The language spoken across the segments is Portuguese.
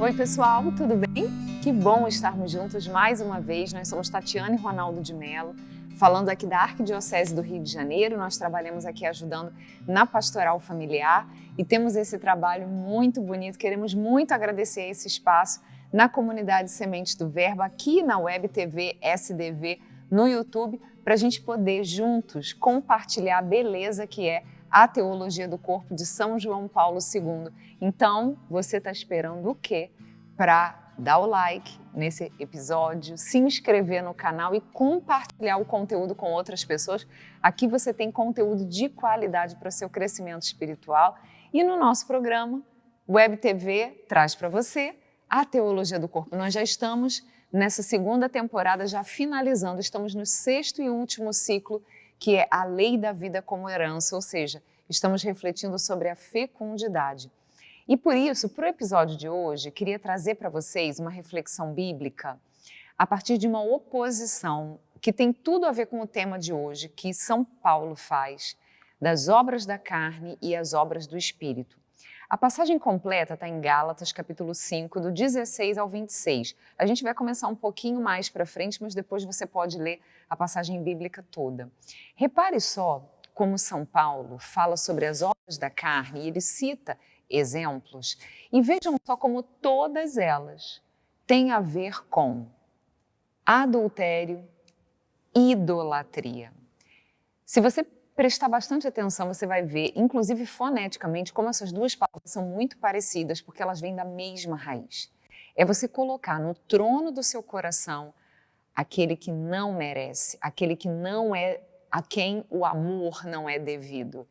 Oi pessoal, tudo bem? Que bom estarmos juntos mais uma vez. Nós somos Tatiana e Ronaldo de Mello, falando aqui da Arquidiocese do Rio de Janeiro. Nós trabalhamos aqui ajudando na pastoral familiar e temos esse trabalho muito bonito. Queremos muito agradecer esse espaço na comunidade Sementes do Verbo, aqui na Web TV SDV, no YouTube, para a gente poder juntos compartilhar a beleza que é a teologia do corpo de São João Paulo II. Então, você está esperando o quê? Para dar o like nesse episódio, se inscrever no canal e compartilhar o conteúdo com outras pessoas. Aqui você tem conteúdo de qualidade para o seu crescimento espiritual. E no nosso programa, Web TV traz para você a teologia do corpo. Nós já estamos nessa segunda temporada, já finalizando, estamos no 6º e último ciclo, que é a lei da vida como herança, ou seja, estamos refletindo sobre a fecundidade. E por isso, para o episódio de hoje, queria trazer para vocês uma reflexão bíblica a partir de uma oposição que tem tudo a ver com o tema de hoje, que São Paulo faz, das obras da carne e as obras do Espírito. A passagem completa está em Gálatas, capítulo 5, do 16 ao 26. A gente vai começar um pouquinho mais para frente, mas depois você pode ler a passagem bíblica toda. Repare só como São Paulo fala sobre as obras da carne e ele cita exemplos. E vejam só como todas elas têm a ver com adultério, idolatria. Se você prestar bastante atenção, você vai ver, inclusive foneticamente, como essas duas palavras são muito parecidas, porque elas vêm da mesma raiz. É você colocar no trono do seu coração aquele que não merece, aquele que não é, a quem o amor não é devido.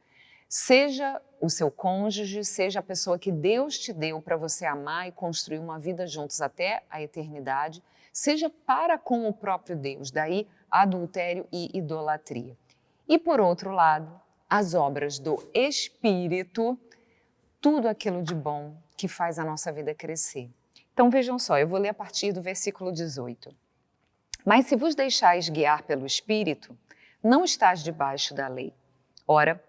Seja o seu cônjuge, seja a pessoa que Deus te deu para você amar e construir uma vida juntos até a eternidade, seja para com o próprio Deus, daí adultério e idolatria. E, por outro lado, as obras do Espírito, tudo aquilo de bom que faz a nossa vida crescer. Então, vejam só, eu vou ler a partir do versículo 18. Mas se vos deixais guiar pelo Espírito, não estás debaixo da lei. Ora,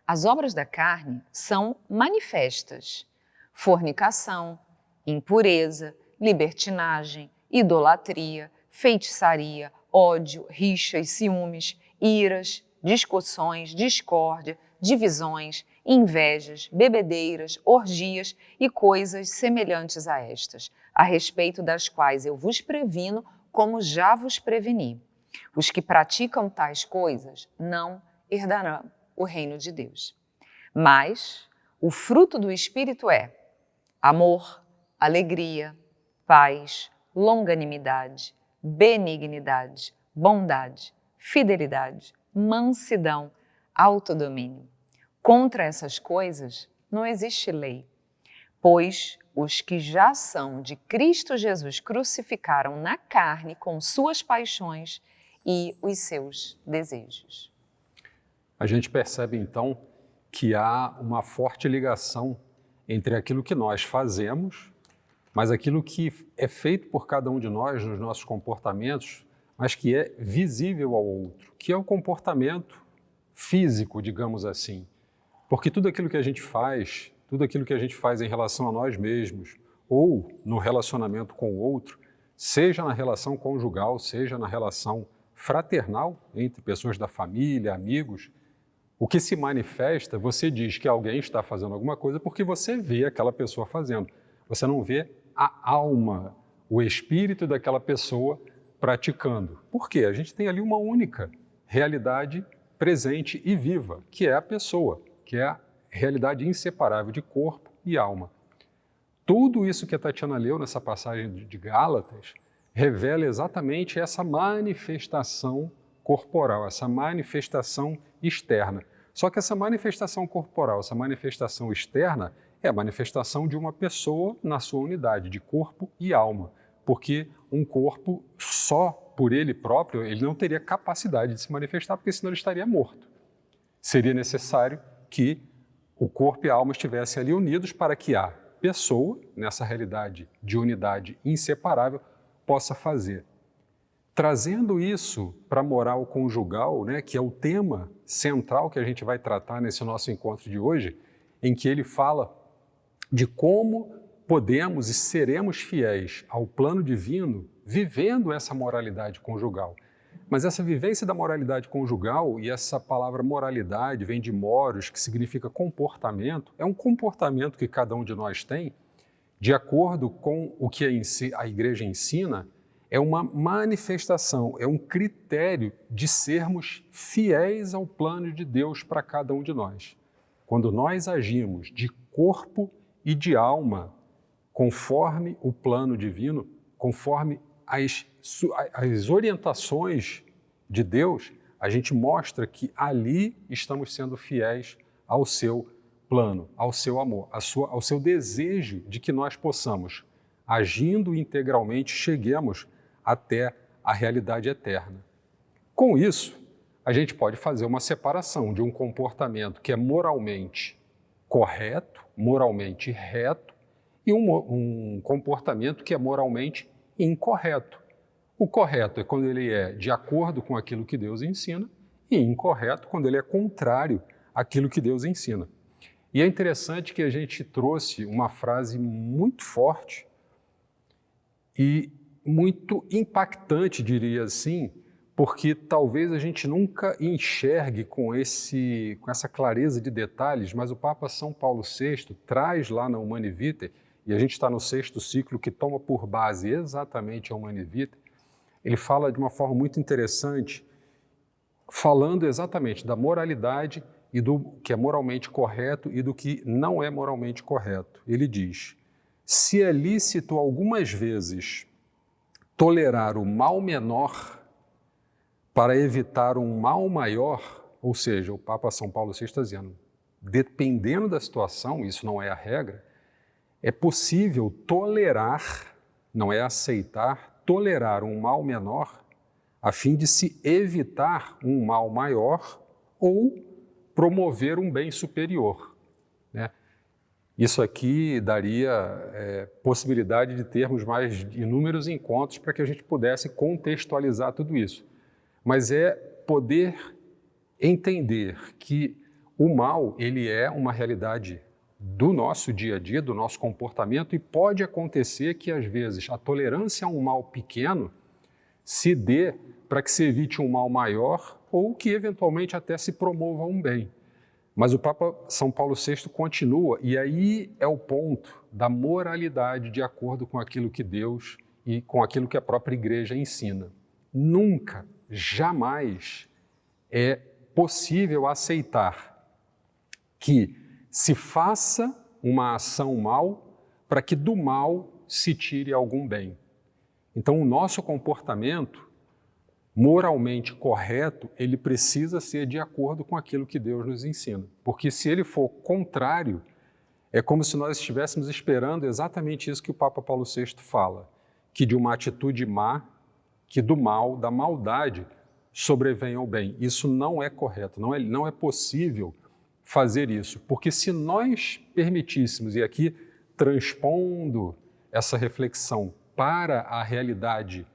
as obras da carne são manifestas: fornicação, impureza, libertinagem, idolatria, feitiçaria, ódio, rixas, ciúmes, iras, discussões, discórdia, divisões, invejas, bebedeiras, orgias e coisas semelhantes a estas, a respeito das quais eu vos previno, como já vos preveni. Os que praticam tais coisas não herdarão o reino de Deus. Mas o fruto do Espírito é amor, alegria, paz, longanimidade, benignidade, bondade, fidelidade, mansidão, autodomínio. Contra essas coisas não existe lei, pois os que já são de Cristo Jesus crucificaram na carne com suas paixões e os seus desejos. A gente percebe então que há uma forte ligação entre aquilo que nós fazemos, mas aquilo que é feito por cada um de nós nos nossos comportamentos, mas que é visível ao outro, que é o comportamento físico, digamos assim. Porque tudo aquilo que a gente faz, tudo aquilo que a gente faz em relação a nós mesmos ou no relacionamento com o outro, seja na relação conjugal, seja na relação fraternal entre pessoas da família, amigos, o que se manifesta, você diz que alguém está fazendo alguma coisa porque você vê aquela pessoa fazendo. Você não vê a alma, o espírito daquela pessoa praticando. Por quê? A gente tem ali uma única realidade presente e viva, que é a pessoa, que é a realidade inseparável de corpo e alma. Tudo isso que a Tatiana leu nessa passagem de Gálatas revela exatamente essa manifestação corporal, essa manifestação externa. Só que essa manifestação corporal, essa manifestação externa é a manifestação de uma pessoa na sua unidade de corpo e alma, porque um corpo só por ele próprio, ele não teria capacidade de se manifestar, porque senão ele estaria morto. Seria necessário que o corpo e a alma estivessem ali unidos para que a pessoa, nessa realidade de unidade inseparável, possa fazer. Trazendo isso para a moral conjugal, né, que é o tema central que a gente vai tratar nesse nosso encontro de hoje, em que ele fala de como podemos e seremos fiéis ao plano divino vivendo essa moralidade conjugal. Mas essa vivência da moralidade conjugal, e essa palavra moralidade vem de moros, que significa comportamento, é um comportamento que cada um de nós tem, de acordo com o que a igreja ensina, é uma manifestação, é um critério de sermos fiéis ao plano de Deus para cada um de nós. Quando nós agimos de corpo e de alma, conforme o plano divino, conforme as orientações de Deus, a gente mostra que ali estamos sendo fiéis ao seu plano, ao seu amor, ao seu desejo de que nós possamos, agindo integralmente, cheguemos até a realidade eterna. Com isso, a gente pode fazer uma separação de um comportamento que é moralmente correto, moralmente reto, e um comportamento que é moralmente incorreto. O correto é quando ele é de acordo com aquilo que Deus ensina, e incorreto quando ele é contrário àquilo que Deus ensina. E é interessante que a gente trouxe uma frase muito forte e muito impactante, diria assim, porque talvez a gente nunca enxergue com essa clareza de detalhes, mas o Papa São Paulo VI traz lá na Humanae Vitae, e a gente está no 6º ciclo que toma por base exatamente a Humanae Vitae, ele fala de uma forma muito interessante, falando exatamente da moralidade e do que é moralmente correto e do que não é moralmente correto. Ele diz: se é lícito algumas vezes tolerar o mal menor para evitar um mal maior, ou seja, o Papa São Paulo VI está dizendo, dependendo da situação, isso não é a regra, é possível tolerar, não é aceitar, tolerar um mal menor a fim de se evitar um mal maior ou promover um bem superior, né? Isso aqui daria possibilidade de termos mais inúmeros encontros para que a gente pudesse contextualizar tudo isso. Mas é poder entender que o mal, ele é uma realidade do nosso dia a dia, do nosso comportamento, e pode acontecer que, às vezes, a tolerância a um mal pequeno se dê para que se evite um mal maior ou que, eventualmente, até se promova um bem. Mas o Papa São Paulo VI continua, e aí é o ponto da moralidade de acordo com aquilo que Deus e com aquilo que a própria Igreja ensina. Nunca, jamais é possível aceitar que se faça uma ação mal para que do mal se tire algum bem. Então, o nosso comportamento moralmente correto, ele precisa ser de acordo com aquilo que Deus nos ensina. Porque se ele for contrário, é como se nós estivéssemos esperando exatamente isso que o Papa Paulo VI fala, que de uma atitude má, que do mal, da maldade, sobrevenha o bem. Isso não é correto, não é possível fazer isso, porque se nós permitíssemos, e aqui transpondo essa reflexão para a realidade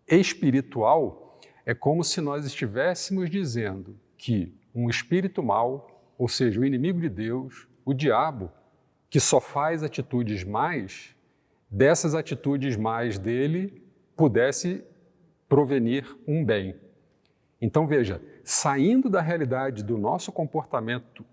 espiritual, é como se nós estivéssemos dizendo que um espírito mau, ou seja, o inimigo de Deus, o diabo, que só faz atitudes más, dessas atitudes más dele pudesse provenir um bem. Então veja, saindo da realidade do nosso comportamento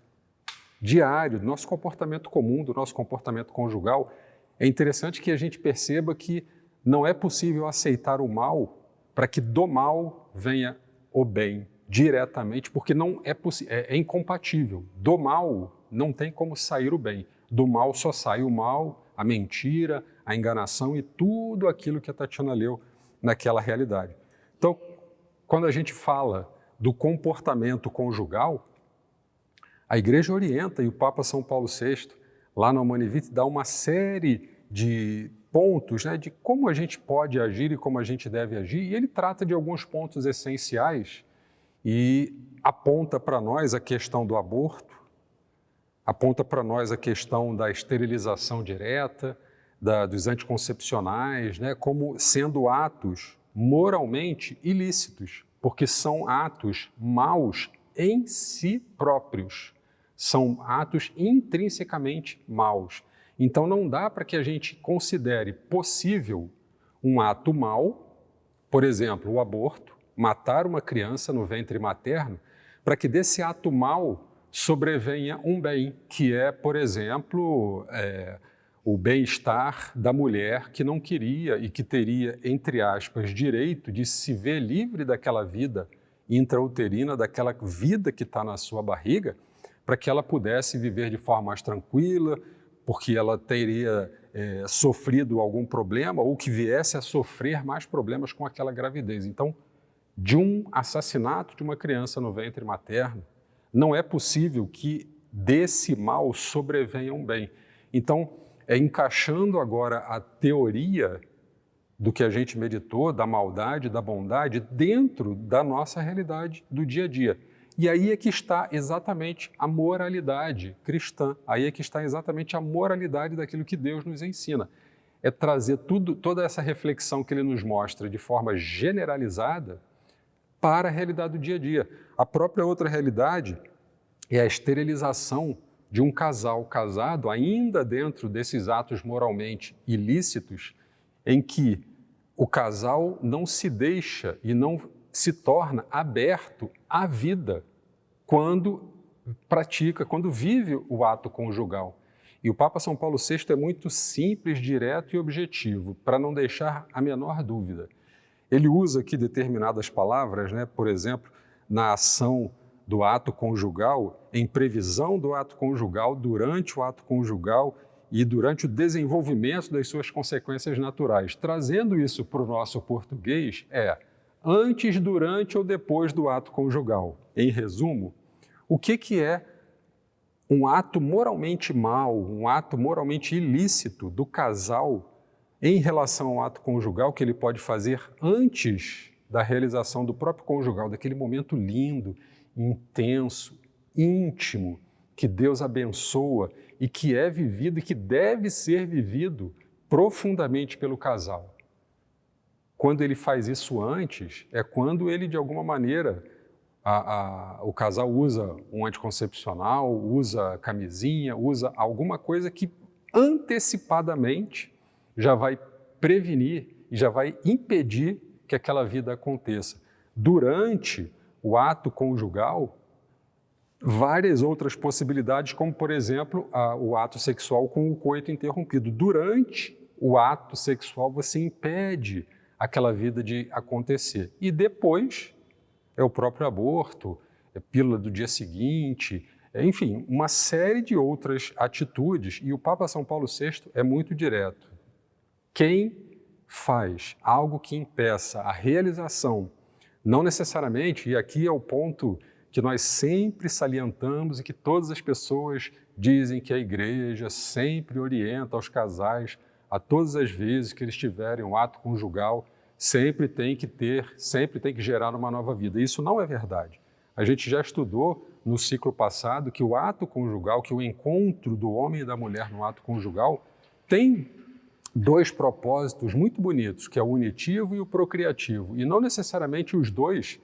diário, do nosso comportamento comum, do nosso comportamento conjugal, é interessante que a gente perceba que não é possível aceitar o mal para que do mal venha o bem diretamente, porque não é incompatível. Do mal não tem como sair o bem. Do mal só sai o mal, a mentira, a enganação e tudo aquilo que a Tatiana leu naquela realidade. Então, quando a gente fala do comportamento conjugal, a Igreja orienta, e o Papa São Paulo VI, lá na Humanae Vitae, dá uma série de pontos, né, de como a gente pode agir e como a gente deve agir, e ele trata de alguns pontos essenciais e aponta para nós a questão do aborto, aponta para nós a questão da esterilização direta, dos anticoncepcionais, né, como sendo atos moralmente ilícitos, porque são atos maus em si próprios, são atos intrinsecamente maus. Então não dá para que a gente considere possível um ato mau, por exemplo, o aborto, matar uma criança no ventre materno, para que desse ato mau sobrevenha um bem, que é, por exemplo, o bem-estar da mulher que não queria e que teria, entre aspas, direito de se ver livre daquela vida intrauterina, daquela vida que está na sua barriga, para que ela pudesse viver de forma mais tranquila, porque ela teria sofrido algum problema ou que viesse a sofrer mais problemas com aquela gravidez. Então, de um assassinato de uma criança no ventre materno, não é possível que desse mal sobrevenha um bem. Então, encaixando agora a teoria do que a gente meditou, da maldade, da bondade, dentro da nossa realidade do dia a dia. E aí é que está exatamente a moralidade cristã, aí é que está exatamente a moralidade daquilo que Deus nos ensina. É trazer toda essa reflexão que Ele nos mostra de forma generalizada para a realidade do dia a dia. A própria outra realidade é a esterilização de um casal casado, ainda dentro desses atos moralmente ilícitos, em que o casal não se deixa e não se torna aberto à vida quando pratica, quando vive o ato conjugal. E o Papa São Paulo VI é muito simples, direto e objetivo, para não deixar a menor dúvida. Ele usa aqui determinadas palavras, né? Por exemplo, na ação do ato conjugal, em previsão do ato conjugal, durante o ato conjugal e durante o desenvolvimento das suas consequências naturais. Trazendo isso para o nosso português, antes, durante ou depois do ato conjugal. Em resumo, o que é um ato moralmente mau, um ato moralmente ilícito do casal em relação ao ato conjugal que ele pode fazer antes da realização do próprio conjugal, daquele momento lindo, intenso, íntimo, que Deus abençoa e que é vivido e que deve ser vivido profundamente pelo casal. Quando ele faz isso antes, é quando ele, de alguma maneira, o casal usa um anticoncepcional, usa camisinha, usa alguma coisa que antecipadamente já vai prevenir e já vai impedir que aquela vida aconteça. Durante o ato conjugal, várias outras possibilidades, como, por exemplo, o ato sexual com o coito interrompido. Durante o ato sexual, você impede aquela vida de acontecer. E depois é o próprio aborto, é pílula do dia seguinte, enfim, uma série de outras atitudes. E o Papa São Paulo VI é muito direto. Quem faz algo que impeça a realização, não necessariamente, e aqui é o ponto que nós sempre salientamos e que todas as pessoas dizem que a igreja sempre orienta aos casais, a todas as vezes que eles tiverem um ato conjugal, sempre tem que gerar uma nova vida. Isso não é verdade. A gente já estudou no ciclo passado que o ato conjugal, que o encontro do homem e da mulher no ato conjugal tem dois propósitos muito bonitos, que é o unitivo e o procriativo. E não necessariamente os dois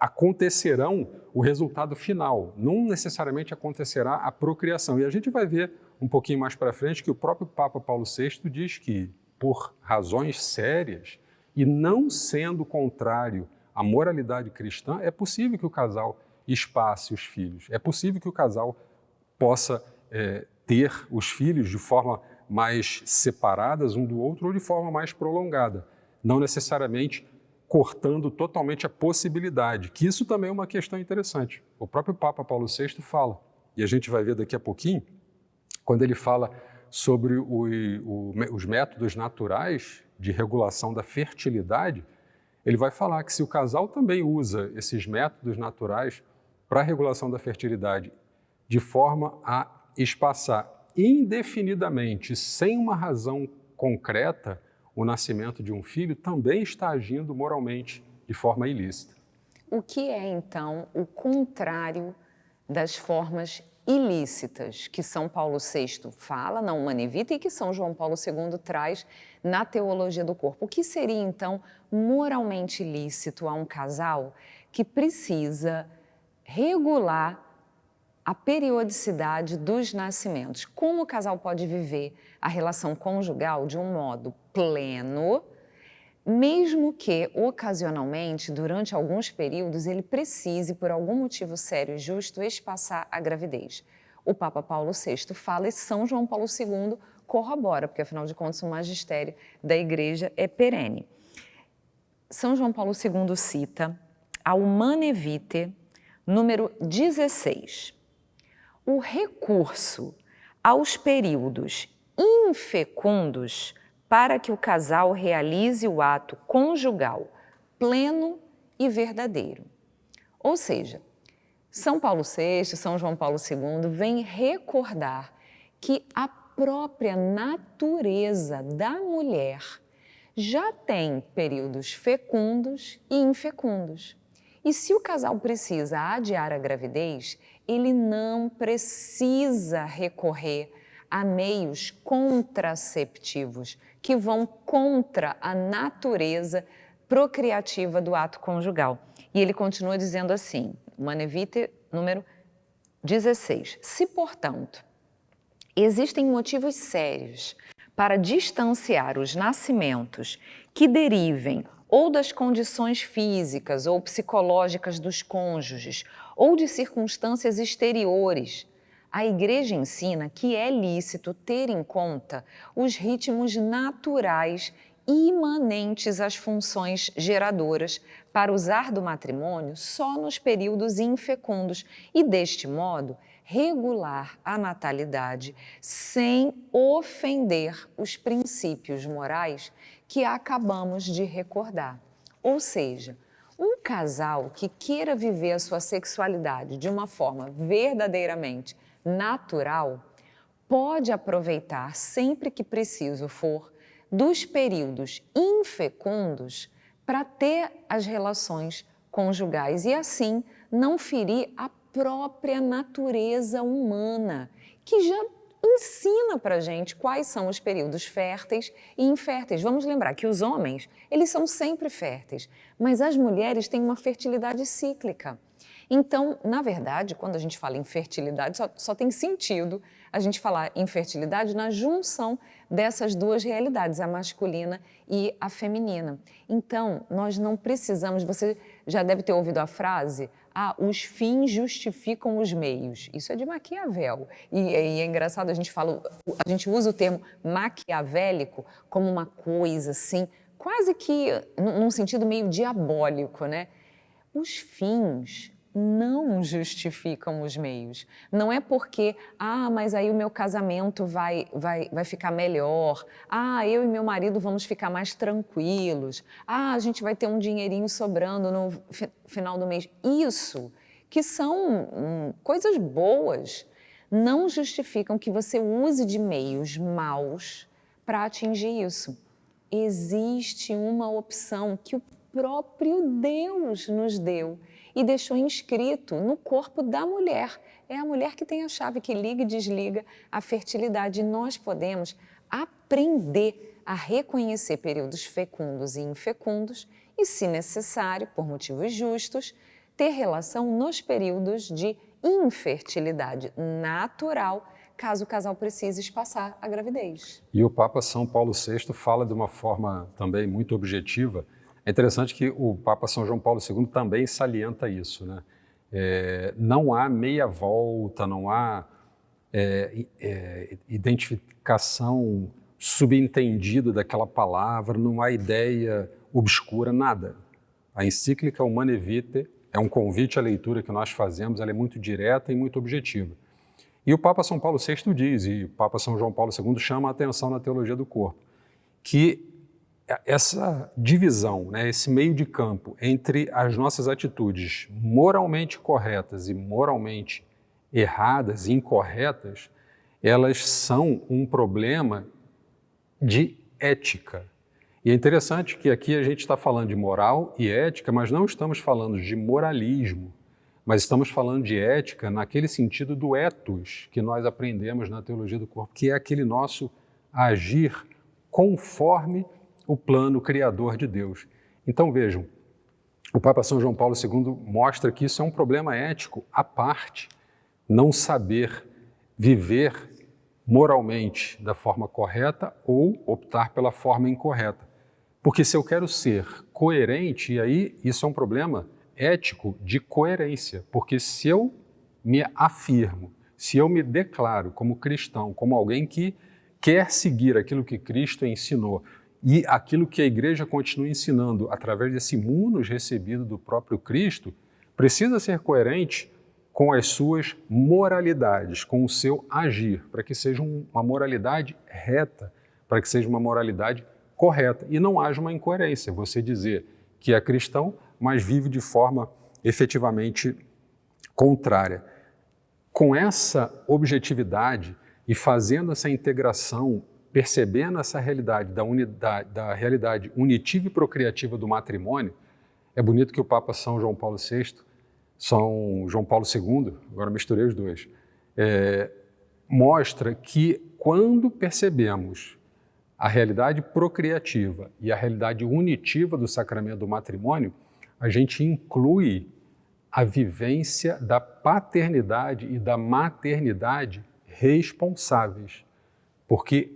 acontecerão o resultado final, não necessariamente acontecerá a procriação. E a gente vai ver um pouquinho mais para frente que o próprio Papa Paulo VI diz que, por razões sérias e não sendo contrário à moralidade cristã, é possível que o casal espace os filhos, é possível que o casal possa ter os filhos de forma mais separadas um do outro ou de forma mais prolongada, não necessariamente cortando totalmente a possibilidade, que isso também é uma questão interessante. O próprio Papa Paulo VI fala, e a gente vai ver daqui a pouquinho, quando ele fala sobre os métodos naturais de regulação da fertilidade, ele vai falar que se o casal também usa esses métodos naturais para a regulação da fertilidade de forma a espaçar indefinidamente, sem uma razão concreta, o nascimento de um filho, também está agindo moralmente de forma ilícita. O que é, então, o contrário das formas ilícitas que São Paulo VI fala na Humanae Vitae e que São João Paulo II traz na Teologia do Corpo? O que seria, então, moralmente ilícito a um casal que precisa regular a periodicidade dos nascimentos. Como o casal pode viver a relação conjugal de um modo pleno, mesmo que, ocasionalmente, durante alguns períodos, ele precise, por algum motivo sério e justo, espaçar a gravidez. O Papa Paulo VI fala e São João Paulo II corrobora, porque, afinal de contas, o magistério da Igreja é perene. São João Paulo II cita a Humanae Vitae, número 16. O recurso aos períodos infecundos para que o casal realize o ato conjugal pleno e verdadeiro. Ou seja, São Paulo VI, São João Paulo II vêm recordar que a própria natureza da mulher já tem períodos fecundos e infecundos. E se o casal precisa adiar a gravidez, ele não precisa recorrer a meios contraceptivos que vão contra a natureza procriativa do ato conjugal. E ele continua dizendo assim, Humanae Vitae, número 16. Se, portanto, existem motivos sérios para distanciar os nascimentos que derivem ou das condições físicas ou psicológicas dos cônjuges, ou de circunstâncias exteriores, a Igreja ensina que é lícito ter em conta os ritmos naturais imanentes às funções geradoras para usar do matrimônio só nos períodos infecundos e, deste modo, regular a natalidade sem ofender os princípios morais que acabamos de recordar. Ou seja, um casal que queira viver a sua sexualidade de uma forma verdadeiramente natural pode aproveitar, sempre que preciso for, dos períodos infecundos para ter as relações conjugais e, assim, não ferir a própria natureza humana, que já ensina para a gente quais são os períodos férteis e inférteis. Vamos lembrar que os homens, eles são sempre férteis, mas as mulheres têm uma fertilidade cíclica. Então, na verdade, quando a gente fala em fertilidade, só tem sentido a gente falar em fertilidade na junção dessas duas realidades, a masculina e a feminina. Então, nós não precisamos, você já deve ter ouvido a frase, os fins justificam os meios. Isso é de Maquiavel. E é engraçado, a gente usa o termo maquiavélico como uma coisa assim, quase que num sentido meio diabólico, né? Os fins não justificam os meios. Não é porque, mas aí o meu casamento vai ficar melhor, eu e meu marido vamos ficar mais tranquilos, a gente vai ter um dinheirinho sobrando no final do mês. Isso, que são coisas boas, não justificam que você use de meios maus para atingir isso. Existe uma opção que o próprio Deus nos deu e deixou inscrito no corpo da mulher. É a mulher que tem a chave que liga e desliga a fertilidade. E nós podemos aprender a reconhecer períodos fecundos e infecundos e, se necessário, por motivos justos, ter relação nos períodos de infertilidade natural, caso o casal precise espaçar a gravidez. E o Papa São Paulo VI fala de uma forma também muito objetiva. É interessante que o Papa São João Paulo II também salienta isso, né? Não há meia volta, não há identificação subentendida daquela palavra, não há ideia obscura, nada. A encíclica Humanae Vitae é um convite à leitura que nós fazemos, ela é muito direta e muito objetiva. E o Papa São Paulo VI diz, e o Papa São João Paulo II chama a atenção na teologia do corpo, que essa divisão, né, esse meio de campo entre as nossas atitudes moralmente corretas e moralmente erradas e incorretas, elas são um problema de ética. E é interessante que aqui a gente está falando de moral e ética, mas não estamos falando de moralismo, mas estamos falando de ética naquele sentido do ethos que nós aprendemos na teologia do corpo, que é aquele nosso agir conforme o plano criador de Deus. Então vejam, o Papa São João Paulo II mostra que isso é um problema ético à parte, não saber viver moralmente da forma correta ou optar pela forma incorreta. Porque se eu quero ser coerente, e aí isso é um problema ético de coerência, porque se eu me afirmo, se eu me declaro como cristão, como alguém que quer seguir aquilo que Cristo ensinou e aquilo que a igreja continua ensinando através desse munus recebido do próprio Cristo, precisa ser coerente com as suas moralidades, com o seu agir, para que seja uma moralidade reta, para que seja uma moralidade correta e não haja uma incoerência. Você dizer que é cristão, mas vive de forma efetivamente contrária. Com essa objetividade e fazendo essa integração, percebendo essa realidade da realidade unitiva e procriativa do matrimônio, é bonito que o Papa São João Paulo VI, São João Paulo II, agora misturei os dois, mostra que quando percebemos a realidade procriativa e a realidade unitiva do sacramento do matrimônio, a gente inclui a vivência da paternidade e da maternidade responsáveis. Porque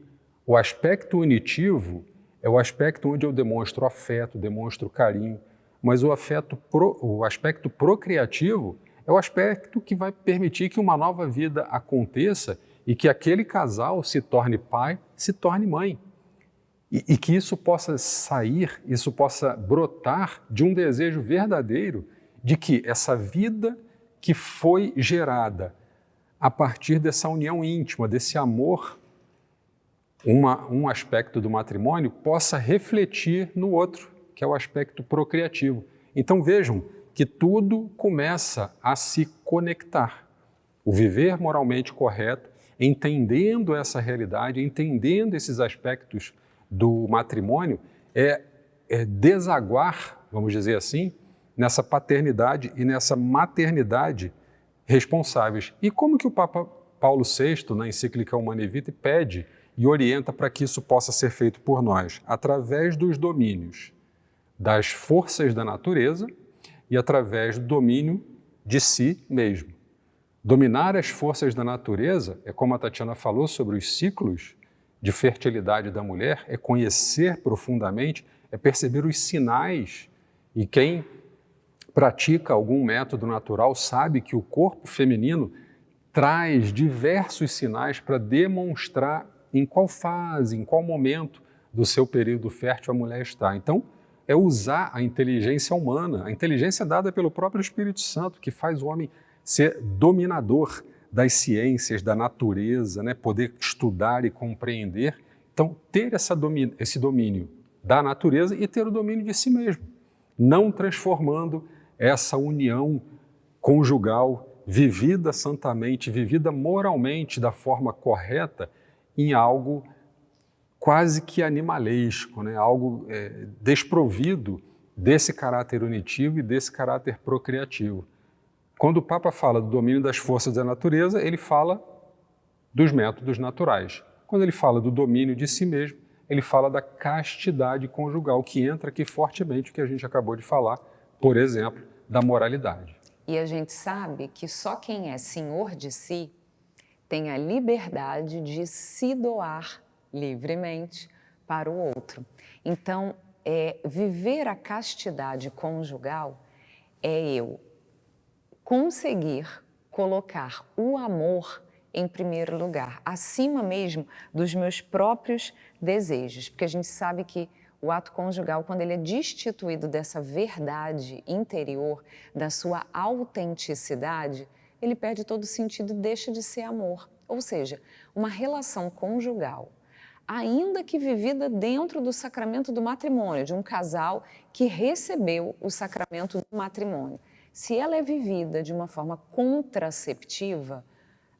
o aspecto unitivo é o aspecto onde eu demonstro afeto, demonstro carinho, mas o aspecto procriativo é o aspecto que vai permitir que uma nova vida aconteça e que aquele casal se torne pai, se torne mãe. E que isso possa sair, isso possa brotar de um desejo verdadeiro de que essa vida que foi gerada a partir dessa união íntima, desse amor, um aspecto do matrimônio possa refletir no outro, que é o aspecto procriativo. Então vejam que tudo começa a se conectar. O viver moralmente correto, entendendo essa realidade, entendendo esses aspectos do matrimônio, é desaguar, vamos dizer assim, nessa paternidade e nessa maternidade responsáveis. E como que o Papa Paulo VI, na encíclica Humanae Vitae, pede e orienta para que isso possa ser feito por nós? Através dos domínios das forças da natureza e através do domínio de si mesmo. Dominar as forças da natureza é, como a Tatiana falou sobre os ciclos de fertilidade da mulher, é conhecer profundamente, é perceber os sinais. E quem pratica algum método natural sabe que o corpo feminino traz diversos sinais para demonstrar em qual fase, em qual momento do seu período fértil a mulher está. Então, é usar a inteligência humana, a inteligência dada pelo próprio Espírito Santo, que faz o homem ser dominador das ciências, da natureza, né? Poder estudar e compreender. Então, ter esse domínio da natureza e ter o domínio de si mesmo, não transformando essa união conjugal, vivida santamente, vivida moralmente da forma correta, em algo quase que animalesco, né? Algo desprovido desse caráter unitivo e desse caráter procriativo. Quando o Papa fala do domínio das forças da natureza, ele fala dos métodos naturais. Quando ele fala do domínio de si mesmo, ele fala da castidade conjugal, que entra aqui fortemente, o que a gente acabou de falar, por exemplo, da moralidade. E a gente sabe que só quem é senhor de si tem a liberdade de se doar livremente para o outro. Então, viver a castidade conjugal é eu conseguir colocar o amor em primeiro lugar, acima mesmo dos meus próprios desejos, porque a gente sabe que o ato conjugal, quando ele é destituído dessa verdade interior, da sua autenticidade, ele perde todo o sentido e deixa de ser amor. Ou seja, uma relação conjugal, ainda que vivida dentro do sacramento do matrimônio, de um casal que recebeu o sacramento do matrimônio, se ela é vivida de uma forma contraceptiva,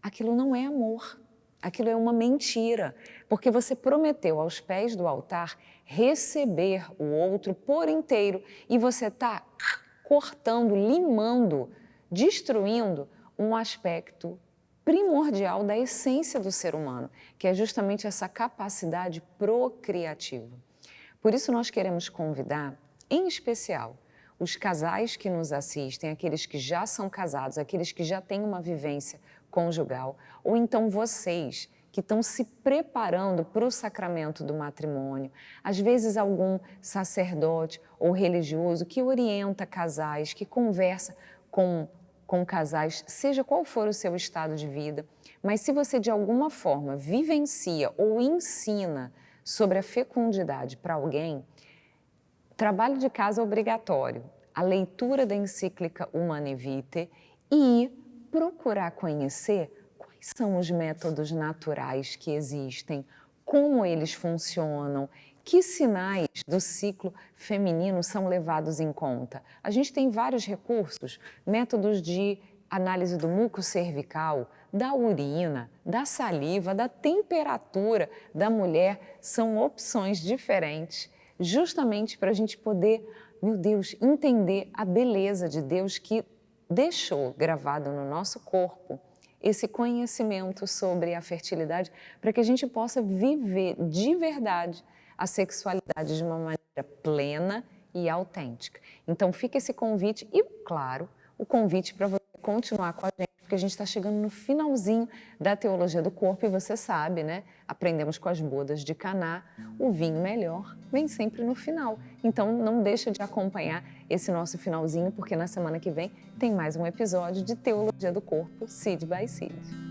aquilo não é amor, aquilo é uma mentira, porque você prometeu aos pés do altar receber o outro por inteiro e você está cortando, limando, destruindo um aspecto primordial da essência do ser humano, que é justamente essa capacidade procriativa. Por isso nós queremos convidar, em especial, os casais que nos assistem, aqueles que já são casados, aqueles que já têm uma vivência conjugal, ou então vocês que estão se preparando para o sacramento do matrimônio, às vezes algum sacerdote ou religioso que orienta casais, que conversa com casais, seja qual for o seu estado de vida, mas se você de alguma forma vivencia ou ensina sobre a fecundidade para alguém, trabalho de casa obrigatório, a leitura da encíclica Humanae Vitae e procurar conhecer quais são os métodos naturais que existem, como eles funcionam, que sinais do ciclo feminino são levados em conta. A gente tem vários recursos, métodos de análise do muco cervical, da urina, da saliva, da temperatura da mulher, são opções diferentes, justamente para a gente poder, meu Deus, entender a beleza de Deus que deixou gravado no nosso corpo esse conhecimento sobre a fertilidade, para que a gente possa viver de verdade a sexualidade de uma maneira plena e autêntica. Então fica esse convite e, claro, o convite para você continuar com a gente, porque a gente está chegando no finalzinho da teologia do corpo e você sabe, né? Aprendemos com as bodas de Caná, o vinho melhor vem sempre no final. Então não deixa de acompanhar esse nosso finalzinho, porque na semana que vem tem mais um episódio de Teologia do Corpo, Seed by Seed.